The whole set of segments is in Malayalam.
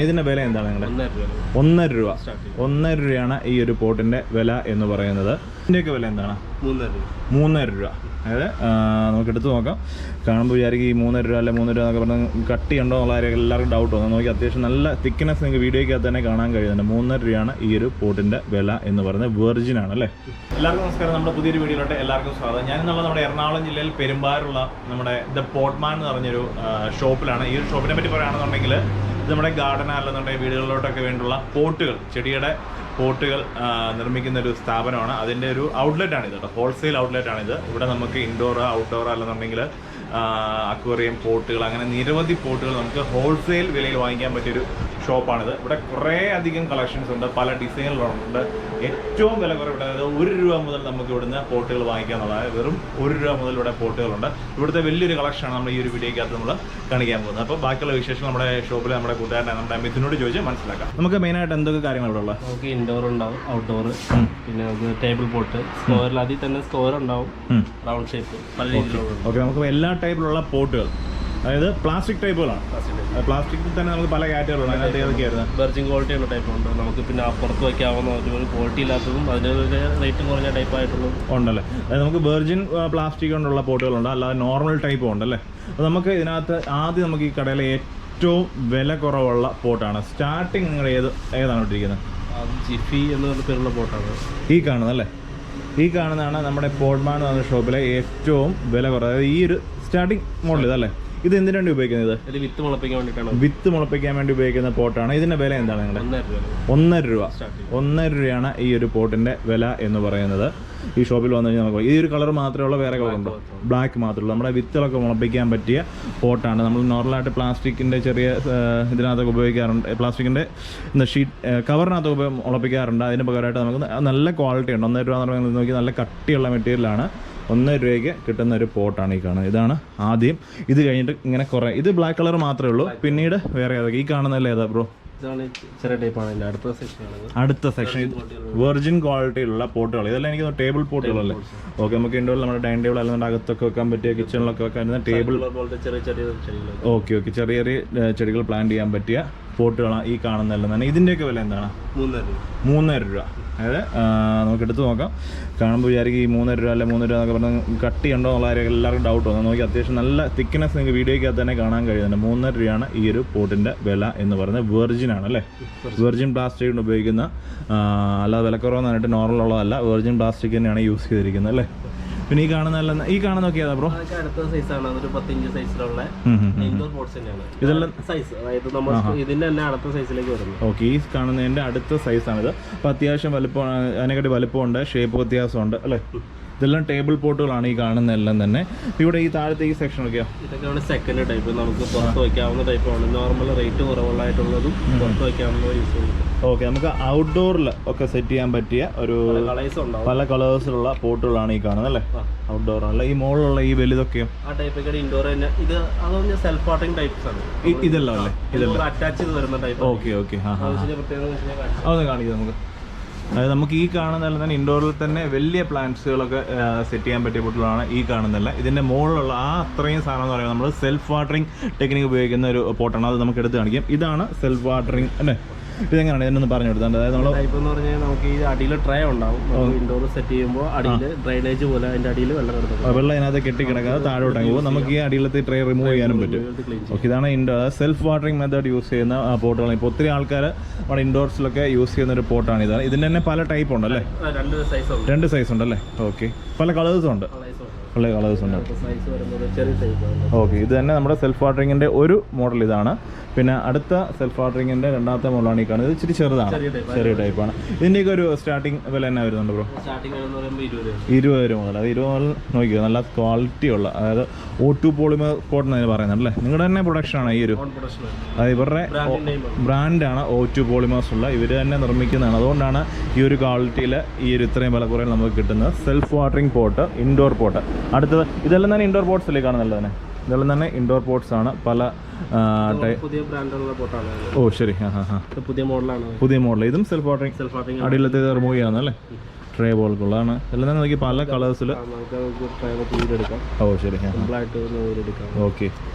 ഇതിന്റെ വില എന്താണ് നിങ്ങളുടെ? 1.5 രൂപ. 1.5 രൂപയാണ് ഈ ഒരു പോട്ടിന്റെ വില എന്ന് പറയുന്നത്. ഇതിന്റെയൊക്കെ വില എന്താണ്? 3.5 രൂപ. അതായത് നമുക്ക് എടുത്ത് നോക്കാം. കാണുമ്പോൾ വിചാരിക്കും ഈ 3.5 രൂപ അല്ലെ 3 രൂപ എന്നൊക്കെ പറഞ്ഞാൽ കട്ടിയുണ്ടോ എന്നുള്ള കാര്യം എല്ലാവർക്കും ഡൗട്ട് വന്നു. നോക്കി അത്യാവശ്യം നല്ല തിക്നെസ് നിങ്ങൾക്ക് വീഡിയോയ്ക്കകത്ത് തന്നെ കാണാൻ കഴിയുന്നുണ്ട്. 3.5 രൂപയാണ് ഈ ഒരു പോട്ടിന്റെ വില എന്ന് പറയുന്നത്. വെർജിൻ ആണ് അല്ലേ? എല്ലാവർക്കും നമസ്കാരം. നമ്മുടെ പുതിയൊരു വീഡിയോയിലോട്ട് എല്ലാവർക്കും സ്വാഗതം. ഞാനെന്നുള്ള നമ്മുടെ എറണാകുളം ജില്ലയിൽ പെരുമ്പാറുള്ള നമ്മുടെ ദ പോട്ട്മാൻ എന്ന് പറഞ്ഞൊരു ഷോപ്പിലാണ്. ഈ ഒരു ഷോപ്പിനെ പറ്റി പറയുകയാണെന്നുണ്ടെങ്കിൽ ഇത് നമ്മുടെ ഗാർഡൻ അല്ലെന്നുണ്ടെങ്കിൽ വീടുകളിലോട്ടൊക്കെ വേണ്ടിയുള്ള പോട്ടുകൾ, ചെടിയുടെ പോട്ടുകൾ നിർമ്മിക്കുന്ന ഒരു സ്ഥാപനമാണ്. അതിൻ്റെ ഒരു ഔട്ട്ലെറ്റാണിത് കേട്ടോ. ഹോൾസെയിൽ ഔട്ട്ലെറ്റാണിത്. ഇവിടെ നമുക്ക് ഇൻഡോർ ഔട്ട്ഡോർ അല്ലെന്നുണ്ടെങ്കിൽ അക്വേറിയം പോട്ടുകൾ, അങ്ങനെ നിരവധി പോട്ടുകൾ നമുക്ക് ഹോൾസെയിൽ വിലയിൽ വാങ്ങിക്കാൻ പറ്റിയൊരു ഷോപ്പാണിത്. ഇവിടെ കുറേ അധികം കളക്ഷൻസ് ഉണ്ട്, പല ഡിസൈനുകളുണ്ട്. ഏറ്റവും വില കുറവ്, അതായത് 1 രൂപ മുതൽ നമുക്ക് ഇവിടുന്ന് പോട്ടുകൾ വാങ്ങിക്കാവുന്നതാണ്. വെറും 1 രൂപ മുതൽ ഇവിടെ പോട്ടുകളുണ്ട്. ഇവിടുത്തെ വലിയൊരു കളക്ഷനാണ് നമ്മൾ ഈ ഒരു വീഡിയോയ്ക്കകത്ത് നമ്മൾ കാണിക്കാൻ പോകുന്നത്. അപ്പോൾ ബാക്കിയുള്ള വിശേഷങ്ങൾ നമ്മുടെ ഷോപ്പിൽ നമ്മുടെ കൂട്ടുകാരനെ നമ്മുടെ മിഥുനോട് ചോദിച്ച് മനസ്സിലാക്കാം. നമുക്ക് മെയിനായിട്ട് എന്തൊക്കെ കാര്യങ്ങൾ ഇവിടെ ഉള്ളത്? നമുക്ക് ഇൻഡോർ ഉണ്ടാവും, ഔട്ട്ഡോർ, പിന്നെ നമുക്ക് ടേബിൾ പോട്ട്, സ്ക്വയറിൽ അതിൽ തന്നെ സ്ക്വയർ ഉണ്ടാവും, റൗണ്ട് ഷേപ്പ്, പല രീതിയിലുള്ള. ഓക്കെ, നമുക്ക് എല്ലാ ടൈപ്പിലുള്ള പോട്ടുകൾ, അതായത് പ്ലാസ്റ്റിക് ടൈപ്പുകളാണ്. പ്ലാസ്റ്റിക്കിൽ തന്നെ നമുക്ക് പല കാറ്റഗറികളുണ്ട്. അതിനകത്ത് ഏതൊക്കെയായിരുന്നു? വെർജിൻ ക്വാളിറ്റി ഉള്ള ടൈപ്പ് ഉണ്ട്. നമുക്ക് പിന്നെ പുറത്ത് വയ്ക്കാവുന്ന ഒരു ക്വാളിറ്റി ഇല്ലാത്തതും അതിൻ്റെ റേറ്റ് കുറഞ്ഞ ടൈപ്പായിട്ടുള്ളതും ഉണ്ടല്ലേ? അതായത് നമുക്ക് വെർജിൻ പ്ലാസ്റ്റിക് കൊണ്ടുള്ള പോട്ടുകളുണ്ട്, അല്ലാതെ നോർമൽ ടൈപ്പും ഉണ്ടല്ലേ? അപ്പോൾ നമുക്ക് ഇതിനകത്ത് ആദ്യം നമുക്ക് ഈ കടയിലെ ഏറ്റവും വില കുറവുള്ള പോട്ടാണ്. സ്റ്റാർട്ടിങ് നിങ്ങൾ ഏതാണ് ഇട്ടിരിക്കുന്നത്? ജിഫി എന്ന് പറഞ്ഞ പേരുള്ള പോട്ടാണ് ഈ കാണുന്നതല്ലേ? ഈ കാണുന്നതാണ് നമ്മുടെ പോട്ട്മാൻ എന്ന് പറഞ്ഞ ഷോപ്പിലെ ഏറ്റവും വില കുറവ്. അതായത് ഈ ഒരു സ്റ്റാർട്ടിങ് മോഡൽ ഇതല്ലേ? ഇത് എന്തിനു വേണ്ടി ഉപയോഗിക്കുന്നത്? വിത്ത് മുളപ്പിക്കാൻ വേണ്ടിയിട്ടാണ്. വിത്ത് മുളപ്പിക്കാൻ വേണ്ടി ഉപയോഗിക്കുന്ന പോട്ടാണ്. ഇതിന്റെ വില എന്താണ് നിങ്ങളുടെ? 1.5 രൂപ. 1.5 രൂപയാണ് ഈ ഒരു പോട്ടിന്റെ വില എന്ന് പറയുന്നത്. ഈ ഷോപ്പിൽ വന്നു കഴിഞ്ഞാൽ നമുക്ക് ഈ ഒരു കളർ മാത്രമേ ഉള്ളൂ, വേറെ കളറുണ്ടോ? ബ്ലാക്ക് മാത്രമേ ഉള്ളൂ. നമ്മുടെ വിത്തുകളൊക്കെ മുളപ്പിക്കാൻ പറ്റിയ പോട്ടാണ്. നമ്മൾ നോർമലായിട്ട് പ്ലാസ്റ്റിക്കിൻ്റെ ചെറിയ ഇതിനകത്തൊക്കെ ഉപയോഗിക്കാറുണ്ട്. പ്ലാസ്റ്റിക്കിൻ്റെ ഷീറ്റ് കവറിനകത്തൊക്കെ മുളപ്പിക്കാറുണ്ട്. അതിന് പകരമായിട്ട് നമുക്ക് നല്ല ക്വാളിറ്റി ഉണ്ട്. 1.5 രൂപ എന്ന് പറയുന്നത് നോക്കി നല്ല കട്ടിയുള്ള മെറ്റീരിയലാണ്. 1 രൂപയ്ക്ക് കിട്ടുന്ന ഒരു പോട്ടാണ് ഈ കാണുന്നത്. ഇതാണ് ആദ്യം. ഇത് കഴിഞ്ഞിട്ട് ഇങ്ങനെ കുറേ, ഇത് ബ്ലാക്ക് കളർ മാത്രമേ ഉള്ളൂ. പിന്നീട് വേറെ ഏതൊക്കെ? ഈ കാണുന്നതല്ലേ ഏതാ ബ്രോ? ചെറിയ ടൈപ്പാണ്. അടുത്ത സെക്ഷൻ വെർജിൻ ക്വാളിറ്റിയിലുള്ള പോട്ടുകൾ. ഇതെല്ലാം എനിക്ക് ടേബിൾ പോട്ടുകളല്ലേ? ഓക്കെ, നമുക്ക് ഇൻഡോറിൽ നമ്മുടെ ഡൈനിങ് ടേബിൾ അല്ലാണ്ട് അകത്തൊക്കെ വെക്കാൻ പറ്റിയ, കിച്ചണിലൊക്കെ വെക്കാൻ ടേബിൾ. ഓക്കെ, ചെറിയ ചെറിയ ചെടികൾ പ്ലാന്റ് ചെയ്യാൻ പറ്റിയ പോട്ടുകളാണ് ഈ കാണുന്നതെല്ലാം തന്നെ. ഇതിൻ്റെയൊക്കെ വില എന്താണ്? 3.5 രൂപ. അതായത് നമുക്ക് എടുത്ത് നോക്കാം. കാണുമ്പോൾ വിചാരിക്കും ഈ 3.5 രൂപ അല്ലെ 3 രൂപ എന്നൊക്കെ പറഞ്ഞാൽ കട്ടിയുണ്ടോ എന്നുള്ള കാര്യം എല്ലാവർക്കും ഡൗട്ട് വന്നു. നോക്കി അത്യാവശ്യം നല്ല തിക്നെസ് നിങ്ങൾക്ക് വീഡിയോയ്ക്കകത്ത് തന്നെ കാണാൻ കഴിയുന്നുണ്ട്. 3.5 രൂപയാണ് ഈ ഒരു പോട്ടിൻ്റെ വില എന്ന് പറയുന്നത്. വെർജിൻ ആണ് അല്ലേ? വെർജിൻ പ്ലാസ്റ്റിക് കൊണ്ട് ഉപയോഗിക്കുന്ന, അല്ലാതെ വിലക്കുറവെന്ന് പറഞ്ഞിട്ട് നോർമൽ ഉള്ളതല്ല, വെർജിൻ പ്ലാസ്റ്റിക് തന്നെയാണ് യൂസ് ചെയ്തിരിക്കുന്നത് അല്ലേ? പിന്നെ ഈ കാണുന്ന നോക്കിയാ ബ്രോ? അടുത്ത സൈസാണ്, ഒരു 10 ഇഞ്ച് സൈസിലുള്ള ഇൻഡോർ പോട്ട്സ് തന്നെയാണ്. ഇതെല്ലാം സൈസ്, അതായത് നമ്മൾ ഇതിന്റെ തന്നെ അടുത്ത സൈസിലേക്ക് വരുന്നത്. ഓക്കെ, ഈ കാണുന്നതിന്റെ അടുത്ത സൈസാണിത്. അപ്പോൾ അത്യാവശ്യം വലുപ്പം, അതിനെക്കാട്ടി വലുപ്പമുണ്ട്, ഷേപ്പ് വ്യത്യാസമുണ്ട് അല്ലേ? ഇതെല്ലാം ടേബിൾ പോട്ടുകളാണ് ഈ കാണുന്നതെല്ലാം തന്നെ. ഇവിടെ ഈ താഴത്തെ ഈ സെക്ഷനൊക്കെയോ? ഇതൊക്കെയാണ് സെക്കൻഡ് ടൈപ്പ്. നമുക്ക് പുറത്ത് വയ്ക്കാവുന്ന ടൈപ്പാണ്. നോർമൽ റേറ്റ് കുറവുള്ളതായിട്ടുള്ളതും പുറത്ത് വയ്ക്കാവുന്ന യൂസ് ചെയ്യുന്നത്. ഓക്കെ, നമുക്ക് ഔട്ട്ഡോറിൽ ഒക്കെ സെറ്റ് ചെയ്യാൻ പറ്റിയ ഒരു പല കളേഴ്സിലുള്ള പോട്ടുകളാണ് ഈ കാണുന്നത് അല്ലേ? ഔട്ട്ഡോർ അല്ല, ഈ മുകളിലുള്ള ഈ വലുതൊക്കെയോ? ആ ടൈപ്പൊക്കെ ഇൻഡോർ തന്നെ. ഇത് അതൊന്ന് സെൽഫ് വാട്ടറിംഗ് ടൈപ്സ് ആണ്. ഇതെല്ലാം അല്ലേ? ഇതെല്ലാം അറ്റാച്ച് ചെയ്ത് വരുന്ന ടൈപ്പ്. ഓക്കെ, അതൊന്ന് കാണിക്കാം നമുക്ക്. അതായത് നമുക്ക് ഈ കാണുന്നതെല്ലാം തന്നെ ഇൻഡോറിൽ തന്നെ വലിയ പ്ലാന്റ്സുകളൊക്കെ സെറ്റ് ചെയ്യാൻ പറ്റിയ പോട്ടുകളാണ് ഈ കാണുന്നതല്ല. ഇതിൻ്റെ മുകളിലുള്ള ആ അത്രയും സാധനം എന്ന് പറയുന്നത് നമ്മൾ സെൽഫ് വാട്ടറിങ് ടെക്നിക്ക് ഉപയോഗിക്കുന്ന ഒരു പോട്ടാണ്. അത് നമുക്ക് എടുത്ത് കാണിക്കാം. ഇതാണ് സെൽഫ് വാട്ടറിങ് അല്ലേ? ഇതെങ്ങനെയാണ് ഇതിനൊന്ന് പറഞ്ഞു കൊടുത്തത്? അതായത് നമ്മൾ ടൈപ്പ് എന്ന് പറഞ്ഞാൽ നമുക്ക് ഈ അടിയിൽ ട്രേ ഉണ്ടാവും. ഇൻഡോർ സെറ്റ് ചെയ്യുമ്പോൾ അടിയിൽ ഡ്രൈനേജ് പോലെ അതിൻ്റെ അടിയിൽ വെള്ളം അതിനകത്ത് കെട്ടിക്കിടക്കാതെ താഴോട്ടാക്കി പോകും. നമുക്ക് ഈ അടിയിലത്തെ ട്രേ റിമൂവ് ചെയ്യാനും പറ്റും. ഓക്കെ, ഇതാണ് indoor self watering method use ചെയ്യുന്ന പോട്ടുകളാണ്. ഇപ്പോൾ ഒത്തിരി ആൾക്കാർ നമ്മുടെ ഇൻഡോർസിലൊക്കെ യൂസ് ചെയ്യുന്ന ഒരു പോട്ടാണ് ഇതാണ്. ഇതിൻ്റെ തന്നെ പല ടൈപ്പ് ഉണ്ടല്ലേ? 2 സൈസ് ഉണ്ടല്ലേ? ഓക്കെ, പല കളേഴ്സും ഉണ്ട്. പല കളേഴ്സ് ഉണ്ട്. ഓക്കെ, ഇത് തന്നെ നമ്മുടെ സെൽഫ് വാട്ടറിങ്ങിൻ്റെ ഒരു മോഡൽ ഇതാണ്. പിന്നെ അടുത്ത സെൽഫ് വാട്ടറിങ്ങിൻ്റെ രണ്ടാമത്തെ മോഡലാണ് ഈ കാണുന്നത്. ഇത് ഇച്ചിരി ചെറുതാണ്, ചെറിയ ടൈപ്പാണ്. ഇതിൻ്റെയൊക്കെ ഒരു സ്റ്റാർട്ടിങ് വില തന്നെ വരുന്നുണ്ട് ബ്രോ? 20 രൂപ മുതൽ. അത് 20 മുതൽ നോക്കിയോ, നല്ല ക്വാളിറ്റി ഉള്ള, അതായത് O2 പോളിമർ പോട്ട് എന്ന് പറയുന്നത് അല്ലേ? നിങ്ങളുടെ തന്നെ പ്രൊഡക്ഷനാണ് ഈ ഒരു? അതായത് ഇവരുടെ ബ്രാൻഡാണ് O2 പോളിമേഴ്സ് ഉള്ള, ഇവർ തന്നെ നിർമ്മിക്കുന്നതാണ്. അതുകൊണ്ടാണ് ഈ ഒരു ക്വാളിറ്റിയിൽ ഈ ഒരു ഇത്രയും വില കുറയിൽ നമുക്ക് കിട്ടുന്നത്. Self watering pot, indoor pot. അടുത്തത് ഇതെല്ലാം തന്നെ ഇൻഡോർ പോട്ട്സ് അല്ലേ കാണുന്നത് തന്നെ? ഇതെല്ലാം തന്നെ ഇൻഡോർ പോട്ട്സ് ആണ്. പല പുതിയ ബ്രാൻഡുള്ള പോട്ടാണ്. ഓ ശരി, പുതിയ മോഡലാണ്. പുതിയ മോഡൽ. ഇതും സെൽഫ് വാട്ടറിങ് അടിയിലത്തെ റിമൂവ് ചെയ്യാവുന്നല്ലേ? ട്രേ പോലുള്ളതാണ്. എല്ലാം തന്നെ നോക്കി പല കളേഴ്സിൽ. ഓ ശരി, ഓക്കെ.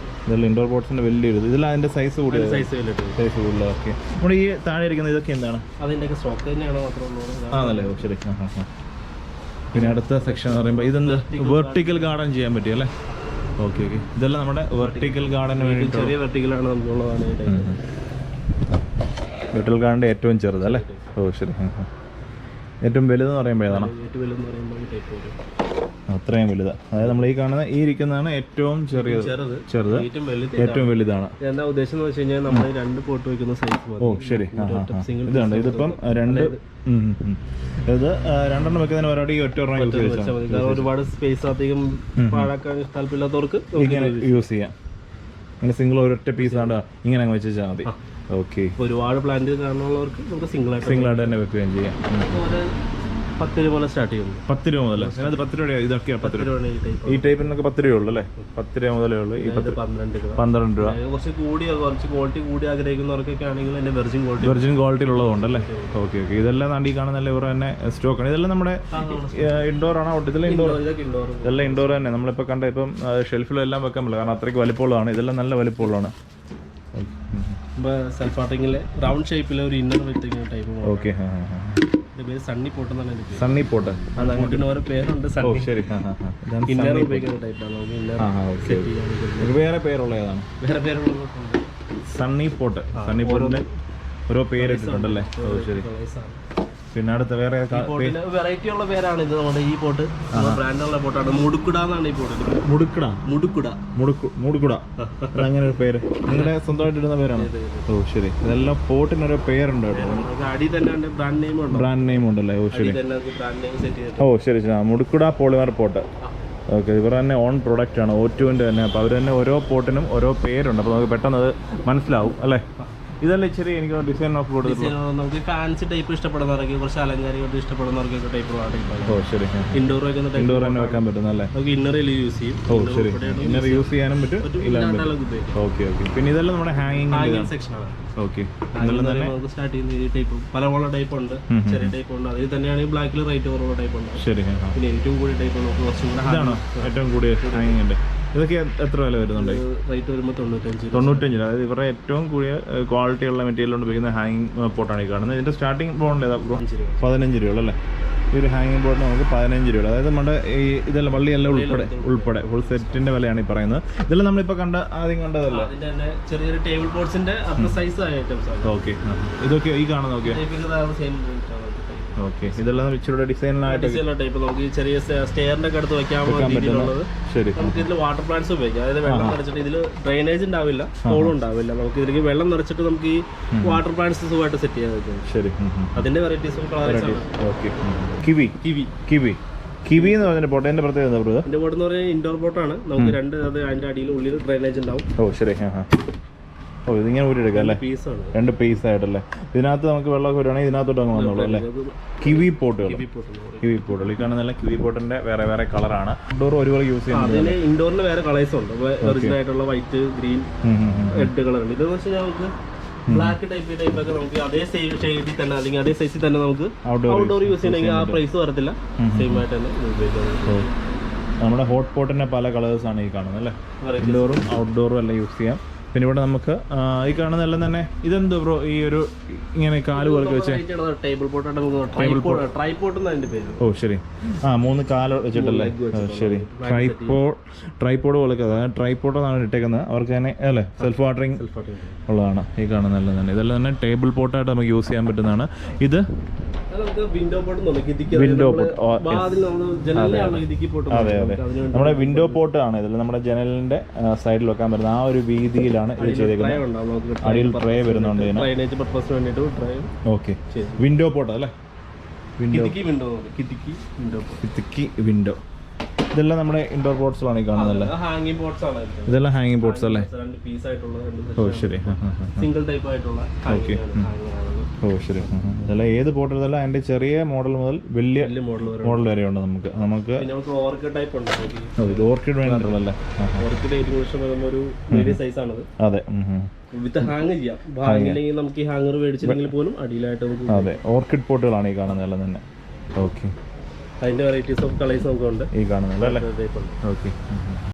ഇതെല്ലാം ഇൻഡോർ പോട്ട്സിൻ്റെ വലിയൊരു ഇതെല്ലാം അതിൻ്റെ സൈസ് കൂടിയ സൈസ് സൈസ് കൂടുതൽ. ഓക്കെ, നമ്മുടെ ഈ താഴെ ഇരിക്കുന്നത് ഇതൊക്കെ എന്താണ്? അതിൻ്റെയൊക്കെ സ്റ്റോക്ക് തന്നെയാണോ മാത്രമേ? ആണല്ലേ, ഓ ശരി. പിന്നെ അടുത്ത സെക്ഷൻ എന്ന് പറയുമ്പോൾ ഇതെന്ത് വെർട്ടിക്കൽ ഗാർഡൻ ചെയ്യാൻ പറ്റിയ അല്ലേ? ഓക്കെ ഓക്കെ, ഇതെല്ലാം നമ്മുടെ വെർട്ടിക്കൽ ഗാർഡന് വേണ്ടി ചെറിയ വെർട്ടിക്കലാണ് നമുക്കുള്ളതാണ്. വെർട്ടിക്കൽ ഗാർഡൻ്റെ ഏറ്റവും ചെറുത് അല്ലേ? ഓ ശരി. ഏറ്റവും വലുതെന്ന് പറയുമ്പോൾ ഏതാണ്? ഏറ്റവും വലുതെന്ന് പറയുമ്പോൾ ഈ ടൈപ്പ് വരും. അത്രയും വലുതാണ്. അതായത് നമ്മൾ ഈ കാണുന്ന ഈ ഇരിക്കുന്നതാണ് ഏറ്റവും ചെറുത്, ഏറ്റവും വലുതാണ്. എന്താ ഉദ്ദേശം എന്ന് വെച്ച് കഴിഞ്ഞാൽ നമ്മൾ 2 പോട്ട് വെക്കുന്ന സൈസ്. ഓ ശരി. ഇതുണ്ട്, ഇതിപ്പം 2 ഇത് 2 വെക്കുന്നതിന് ഒരാട് ഈ ഒറ്റ യൂസ് ചെയ്താൽ ഒരുപാട് സ്പേസ് അധികം പാഴാക്കാൻ താല്പര്യമില്ലാത്തവർക്ക് ഇങ്ങനെ യൂസ് ചെയ്യാം. ഇങ്ങനെ സിംഗിൾ ഒരൊറ്റ പീസാണ്ട് ഇങ്ങനെ അങ്ങ് വെച്ചാൽ മതി. ഓക്കെ, ഒരുപാട് പ്ലാന്റ് കാണാനുള്ളവർക്ക് നമുക്ക് സിംഗിൾ ആയിട്ട് തന്നെ വെക്കുകയും ചെയ്യാം. 10 രൂപ മുതൽ സ്റ്റാർട്ട് ചെയ്യുന്നു. 10 രൂപ മുതൽ. അത് 10 രൂപ ഇതൊക്കെയാണ് 10 രൂപ. ഈ ടൈപ്പിനൊക്കെ 10 രൂപ ഉള്ളൂ അല്ലേ? 10 രൂപ മുതലേ ഉള്ളൂ. ഈ 12 രൂപ. കുറച്ച് ക്വാളിറ്റി കൂടി ആഗ്രഹിക്കുന്നവർക്കൊക്കെ ആണെങ്കിൽ എൻ്റെ വെർജിൻ ക്വാളിറ്റിയിലുള്ളതുണ്ടല്ലേ? Okay okay. ഇതെല്ലാം നാണ്ടി കാണുന്നല്ലേ ഇവർ തന്നെ സ്റ്റോക്കാണ്. ഇതെല്ലാം നമ്മുടെ ഇൻഡോർ ആണോ? ഇതെല്ലാം ഇതെല്ലാം ഇൻഡോർ തന്നെ. നമ്മളിപ്പോൾ കണ്ട ഇപ്പം ഷെൽഫിലെല്ലാം വെക്കാൻ പറ്റില്ല, കാരണം അത്രയ്ക്ക് വലിപ്പമുള്ളതാണ്. ഇതെല്ലാം നല്ല വലിപ്പമുള്ളതാണ്. സെൽഫ് ആർട്ടിങ്ങിലെ റൗണ്ട് ഷേപ്പിലെ ഒരു ഇന്നർ വെച്ചിരിക്കുന്ന ടൈപ്പ്. ഓക്കെ, സണ്ണി പോട്ട് എന്നാണ്. സണ്ണി പോട്ട് ഓരോ പേരുണ്ട്. ശരി. ഇന്നർ ഉപയോഗിക്കുന്ന ടൈപ്പാണ്. വേറെ പേരുള്ള ഏതാണ്? വേറെ പേരുള്ള സണ്ണി പോട്ട്. സണ്ണി പോട്ടിന്റെ ഓരോ പേരിട്ടിട്ടുണ്ടല്ലേ? ഓ ശരി. പിന്നെ അടുത്ത വേറെ വെറൈറ്റി ഉള്ള പേരാണ് ഇത്. നമ്മുടെ ഈ പോട്ട് ബ്രാൻഡുള്ള പോട്ടാണ്. മുടുക്കുട എന്നാണ് ഈ പോട്ട്. മുടുക്കുട അങ്ങനെ ഒരു പേര് നിങ്ങളുടെ സ്വന്തമായിട്ട് ഇടുന്ന പേരാണ്? ഓ ശരി. ഇതെല്ലാം പോട്ടിനൊരു പേരുണ്ട്. അടി തന്നെ ബ്രാൻഡ് നെയിം ഉണ്ടല്ലേ? ഓ ശരി. ഓ ശരി ശരി. മുടുക്കുട പോളിമർ പോട്ട്. ഓക്കെ, ഇവർ തന്നെ ഓൺ പ്രൊഡക്റ്റ് ആണ്, O2-ൻ്റെ തന്നെ. അപ്പോൾ അവർ തന്നെ ഓരോ പോട്ടിനും ഓരോ പേരുണ്ട്. അപ്പോൾ നമുക്ക് പെട്ടെന്ന് അത് മനസ്സിലാവും അല്ലേ? ഇതല്ലേ ഇച്ചിരി എനിക്ക് ഡിസൈൻ ഓഫ് കൊടുത്തിട്ടുണ്ട്. നമുക്ക് ഫാൻസി ടൈപ്പ് ഇഷ്ടപ്പെടുന്നവർക്ക്, കുറച്ച് അലങ്കാരികമായിട്ട് ഇഷ്ടപ്പെടുന്നവർക്കൊക്കെ ടൈപ്പുള്ള ടൈപ്പാണ്. ഓ ശരി. ഇൻഡോർ വെക്കുന്ന ഇൻഡോർ തന്നെ വെക്കാൻ പറ്റുന്നല്ലേ? നമുക്ക് ഇന്നറിൽ യൂസ് ചെയ്യും. ഓ ശരി. ഇന്നർ യൂസ് ചെയ്യാനും പറ്റും. Okay okay. പിന്നെ ഇതെല്ലാം നമ്മുടെ ഹാങ്ങിങ് സെക്ഷനാണ്. ഓക്കെ, നമുക്ക് സ്റ്റാർട്ട് ചെയ്യുന്ന ഈ ടൈപ്പ് പല ടൈപ്പ് ഉണ്ട്. ചെറിയ ടൈപ്പ് ഉണ്ട്. അതിൽ തന്നെയാണെങ്കിൽ ബ്ലാക്കിൽ റേറ്റ് കുറവുള്ള ടൈപ്പ് ഉണ്ട്. ശരി. പിന്നെ ഏറ്റവും കൂടിയ ടൈപ്പ് നമുക്ക് കുറച്ചും കൂടെ ഇതാണോ ഏറ്റവും കൂടിയ ഹാങ്ങിങ് ഉണ്ട്? ഇതൊക്കെ എത്ര വില വരുന്നുണ്ട്? റേറ്റ് വരുമ്പോൾ 95. അതായത് ഇവരുടെ ഏറ്റവും കൂടിയ ക്വാളിറ്റി ഉള്ള മെറ്റീരിയൽ കൊണ്ട് ഉപയോഗിക്കുന്ന ഹാങ്ങിങ് പോട്ടാണ് ഈ കാണുന്നത്. ഇതിന്റെ സ്റ്റാർട്ടിംഗ് ബോണ്ട് ഏതാ? 15 രൂപ അല്ലേ? ഈ ഒരു ഹാങ്ങിങ് ബോർഡിന് നമുക്ക് 15 രൂപ. അതായത് നമ്മുടെ ഈ ഇതെല്ലാം വള്ളിയെല്ലാം ഉൾപ്പെടെ ഫുൾ സെറ്റിന്റെ വിലയാണ് ഈ പറയുന്നത്. ഇതെല്ലാം നമ്മളിപ്പോൾ ആദ്യം കണ്ടതല്ലേ? ചെറിയൊരു ടേബിൾ ബോർഡ്സിന്റെ സൈസ് ഐറ്റംസ്. ഓക്കെ, ഇതൊക്കെ ഈ കാണുന്ന ഓക്കെ. ഓക്കെ, ഇതെല്ലാം ഇച്ചിരി ഡിസൈനിലായിട്ട് ടൈപ്പ് നമുക്ക് ചെറിയ സ്റ്റെയറിന്റെ ഒക്കെ അടുത്ത് വെക്കാൻ പറ്റുന്നത്. ശരി. നമുക്ക് ഇതിൽ വാട്ടർ പ്ലാന്റ്സ് ഉപയോഗിക്കാം. അതായത് വെള്ളം നിറച്ചിട്ട് ഇതിൽ ഡ്രെയിനേജ് ഉണ്ടാവില്ല, ഹോളും ഉണ്ടാവില്ല. നമുക്ക് ഇതിലേക്ക് വെള്ളം നിറച്ചിട്ട് നമുക്ക് ഈ വാട്ടർ പ്ലാന്റ്സ് സുഖമായിട്ട് സെറ്റ് ചെയ്യാൻ പറ്റും. ശരി. അതിന്റെ വെറൈറ്റീസും കളേഴ്സാണ്. ഓക്കെ. കിവി എന്ന് പറഞ്ഞ പോട്ടേന്റെ പ്രത്യേകത എന്താ? എന്റെ പോട്ട് എന്ന് പറഞ്ഞാൽ ഇൻഡോർ പോട്ടാണ്. നമുക്ക് അതിന്റെ അടിയിൽ ഉള്ളിൽ ഡ്രെയിനേജ് ഉണ്ടാവും. ഓ ശരി. ഓ ഇതിങ്ങനെ ഊരിയെടുക്കാം അല്ലേ? 2 പീസായിട്ടല്ലേ? ഇതിനകത്ത് നമുക്ക് വെള്ളമൊക്കെ വരുവാണെങ്കിൽ ഇതിനകത്തോട്ട് അങ്ങ് വന്നോളൂ അല്ലേ? കിവി പോട്ടുകൾ ഈ കാണുന്ന കിവി പോട്ടിന്റെ വേറെ വേറെ കളറാണ്. ഇൻഡോർ ഒരുപോലെ യൂസ് ചെയ്യുന്നത്. ഇൻഡോറിന് വേറെ കളേഴ്സ് ഉണ്ട്. ഒറിജിനൽ ആയിട്ടുള്ള വൈറ്റ്, ഗ്രീൻ, റെഡ് കളർ ഉണ്ട്. ഇതെന്ന് വെച്ചാൽ നമുക്ക് ബ്ലാക്ക് ടൈപ്പ് ഒക്കെ നമുക്ക് അതേ ഷെയ്ഡിൽ തന്നെ അല്ലെങ്കിൽ അതേ സൈസിൽ തന്നെ നമുക്ക് ഔട്ട്ഡോർ യൂസ് ചെയ്യണമെങ്കിൽ ആ പ്രൈസ് വരത്തില്ല. സെയിം ആയിട്ട് തന്നെ ഉപയോഗിക്കാം. നമ്മുടെ ഹോട്ട് പോട്ടിന്റെ പല കളേഴ്സാണ് ഈ കാണുന്നത് അല്ലേ? ഇൻഡോറും ഔട്ട്ഡോറും എല്ലാം യൂസ് ചെയ്യാം. പിന്നെ ഇവിടെ നമുക്ക് ഈ കാണുന്നതെല്ലാം തന്നെ ഇതെന്തോ ബ്രോ ഈ ഒരു ഇങ്ങനെ കാല് പോലെ വെച്ച് ടേബിൾ പോട്ട്. ഓ ശരി. 3 കാല് വെച്ചിട്ടല്ലേ? ശരി. ട്രൈപോഡ് പോലെ. അതായത് ട്രൈപോഡാണ് ഇട്ടേക്കുന്നത്. അവർക്ക് തന്നെ അല്ലേ സെൽഫ് വാട്ടറിങ് ഉള്ളതാണ് ഈ കാണുന്നതെല്ലാം തന്നെ. ഇതെല്ലാം തന്നെ ടേബിൾ പോട്ടായിട്ട് നമുക്ക് യൂസ് ചെയ്യാൻ പറ്റുന്നതാണ്. ഇത് വിൻഡോ പോട്ട്. അതെ അതെ, നമ്മുടെ വിൻഡോ പോട്ട് ആണ്. ഇതിൽ നമ്മുടെ ജനലിന്റെ സൈഡിൽ വെക്കാൻ പറ്റുന്ന ആ ഒരു വീതിയിലാണ് ഇത് ചെയ്തേക്കുന്നത്. അടിയിൽ ട്രേ വരുന്നുണ്ട്. ഓക്കെ, വിൻഡോ പോട്ട് അല്ലേ? വിൻഡോ. ഇതെല്ലാം നമ്മുടെ ഇൻഡോർ പോട്ട്സുകളാണ് ഈ കാണുന്നതല്ലേ? ഇതെല്ലാം ഹാങ്ങിങ് പോട്ട്സ് അല്ലേ? ഓ ശരി. സിംഗിൾ ടൈപ്പ് ആയിട്ടുള്ള. ഓക്കെ. ഓ ശരി. ഇതെല്ലാം ഏത് പോട്ട്? ഇതെല്ലാം അതിന്റെ ചെറിയ മോഡൽ മുതൽ വലിയ മോഡൽ വരെ ഉണ്ട് നമുക്ക്. ഇത് ഓർക്കിഡ് വേണ്ടിയിട്ടുള്ളല്ലേ? അതെ. വിത്ത് ഹാങ് ചെയ്യാം. ഭാഗില്ലെങ്കിൽ നമുക്ക് ഈ ഹാങ്ങർ മേടിച്ചില്ലെങ്കിൽ പോലും അടിയിലായിട്ട്. അതെ, ഓർക്കിഡ് പോട്ടുകളാണ് ഈ കാണുന്നതെല്ലാം തന്നെ. ഓക്കെ, അതിന്റെ വെറൈറ്റീസ് ഓഫ് കളേഴ്സ് നമുക്ക് ഉണ്ട് ഈ കാണുന്നത് അല്ലേ? ഓക്കെ.